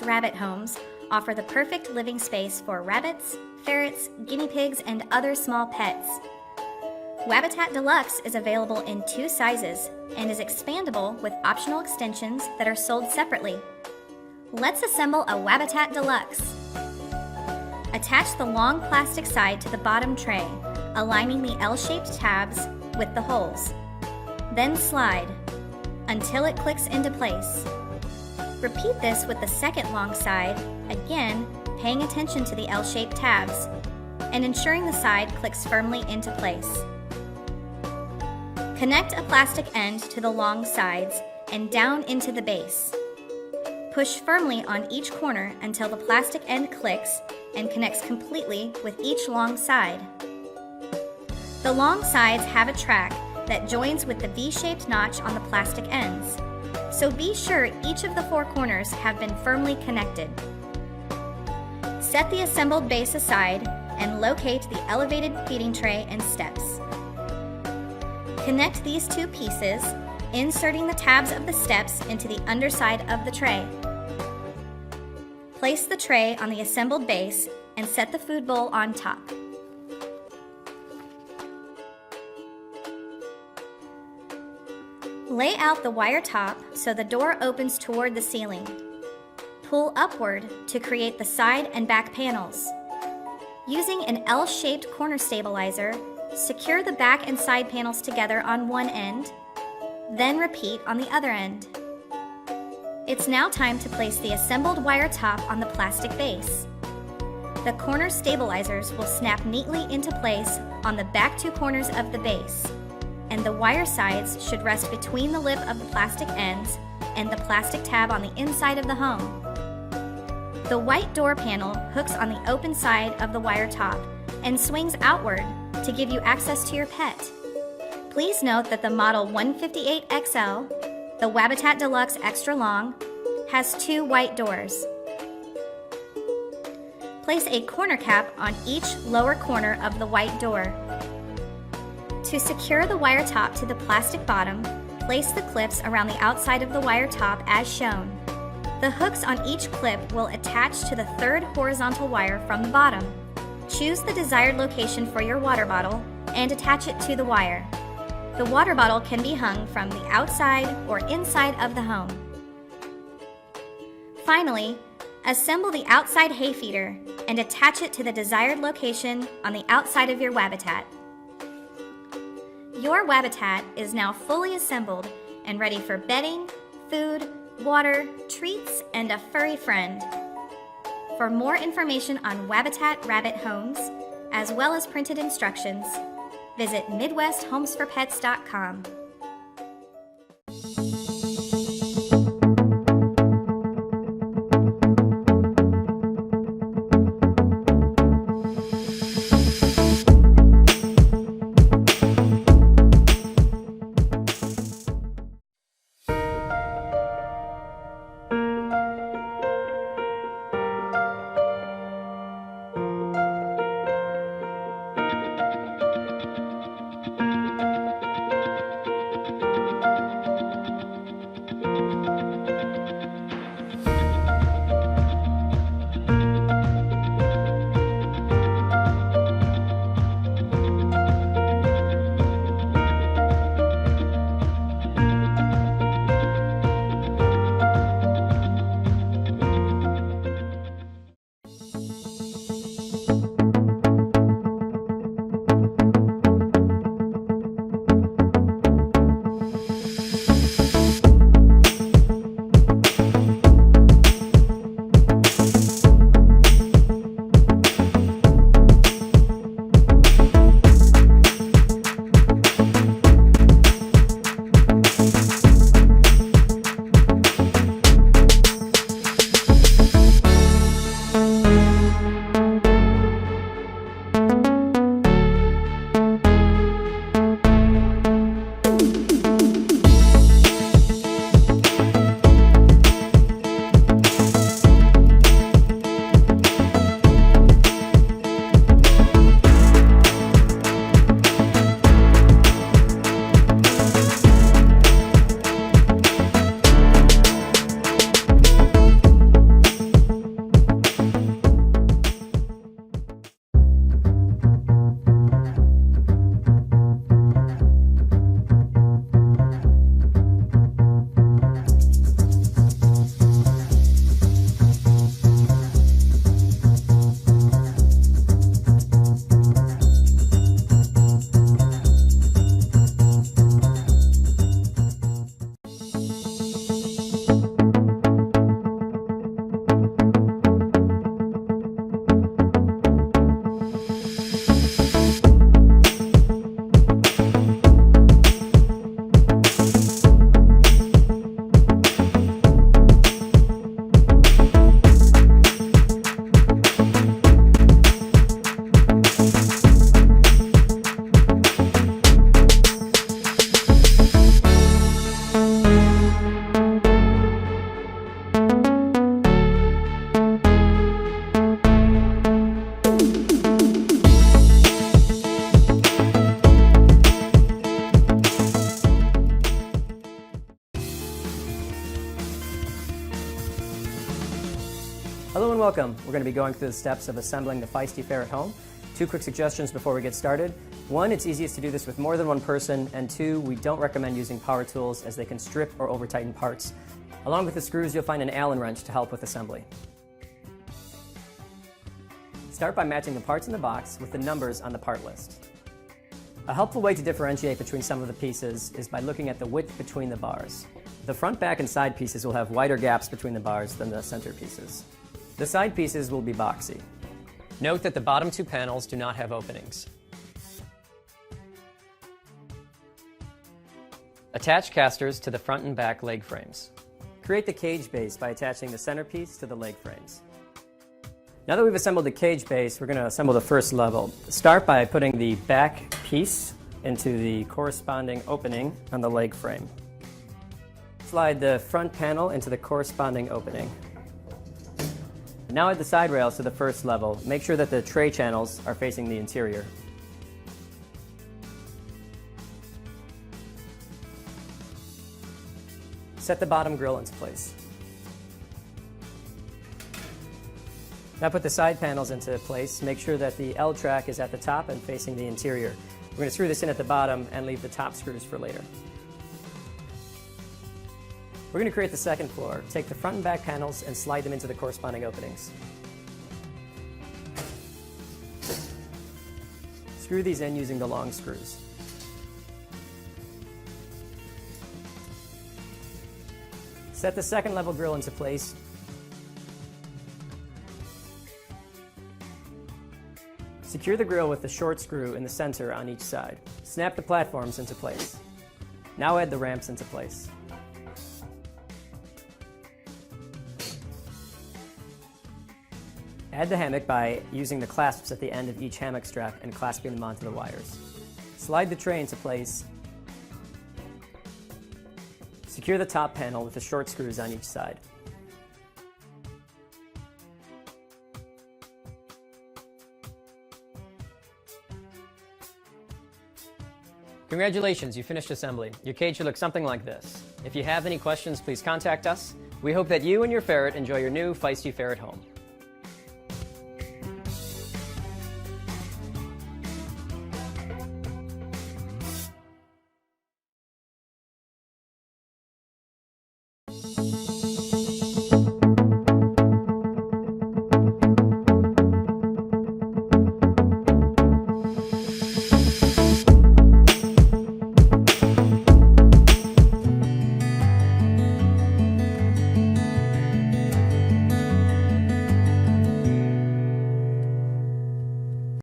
Deluxe rabbit homes offer the perfect living space for rabbits, ferrets, guinea pigs, and other small pets. Wabbitat Deluxe is available in 2 sizes and is expandable with optional extensions that are sold separately. Let's assemble a Wabbitat Deluxe. Attach the long plastic side to the bottom tray, aligning the L-shaped tabs with the holes. Then slide until it clicks into place. Repeat this with the second long side, again paying attention to the L-shaped tabs and ensuring the side clicks firmly into place. Connect a plastic end to the long sides and down into the base. Push firmly on each corner until the plastic end clicks and connects completely with each long side. The long sides have a track that joins with the V-shaped notch on the plastic ends, so be sure each of the 4 corners have been firmly connected. Set the assembled base aside and locate the elevated feeding tray and steps. Connect these 2 pieces, inserting the tabs of the steps into the underside of the tray. Place the tray on the assembled base and set the food bowl on top. Lay out the wire top so the door opens toward the ceiling. Pull upward to create the side and back panels. Using an L-shaped corner stabilizer, secure the back and side panels together on one end, then repeat on the other end. It's now time to place the assembled wire top on the plastic base. The corner stabilizers will snap neatly into place on the back 2 corners of the base, and the wire sides should rest between the lip of the plastic ends and the plastic tab on the inside of the home. The white door panel hooks on the open side of the wire top and swings outward to give you access to your pet. Please note that the model 158XL, the Wabbitat Deluxe Extra Long, has 2 white doors. Place a corner cap on each lower corner of the white door. To secure the wire top to the plastic bottom, place the clips around the outside of the wire top as shown. The hooks on each clip will attach to the 3rd horizontal wire from the bottom. Choose the desired location for your water bottle and attach it to the wire. The water bottle can be hung from the outside or inside of the home. Finally, assemble the outside hay feeder and attach it to the desired location on the outside of your Wabbitat. Your Wabbitat is now fully assembled and ready for bedding, food, water, treats, and a furry friend. For more information on Wabbitat rabbit homes, as well as printed instructions, visit MidwestHomesForPets.com. Welcome. We're going to be going through the steps of assembling the Feisty Ferret home. 2 quick suggestions before we get started. 1, it's easiest to do this with more than one person, and 2, we don't recommend using power tools as they can strip or over-tighten parts. Along with the screws, you'll find an Allen wrench to help with assembly. Start by matching the parts in the box with the numbers on the part list. A helpful way to differentiate between some of the pieces is by looking at the width between the bars. The front, back, and side pieces will have wider gaps between the bars than the center pieces. The side pieces will be boxy. Note that the bottom 2 panels do not have openings. Attach casters to the front and back leg frames. Create the cage base by attaching the centerpiece to the leg frames. Now that we've assembled the cage base, we're going to assemble the first level. Start by putting the back piece into the corresponding opening on the leg frame. Slide the front panel into the corresponding opening. Now add the side rails to the first level. Make sure that the tray channels are facing the interior. Set the bottom grille into place. Now put the side panels into place. Make sure that the L track is at the top and facing the interior. We're going to screw this in at the bottom and leave the top screws for later. We're going to create the second floor. Take the front and back panels and slide them into the corresponding openings. Screw these in using the long screws. Set the second level grille into place. Secure the grille with the short screw in the center on each side. Snap the platforms into place. Now add the ramps into place. Add the hammock by using the clasps at the end of each hammock strap and clasping them onto the wires. Slide the tray into place. Secure the top panel with the short screws on each side. Congratulations, you finished assembly. Your cage should look something like this. If you have any questions, please contact us. We hope that you and your ferret enjoy your new Feisty Ferret home.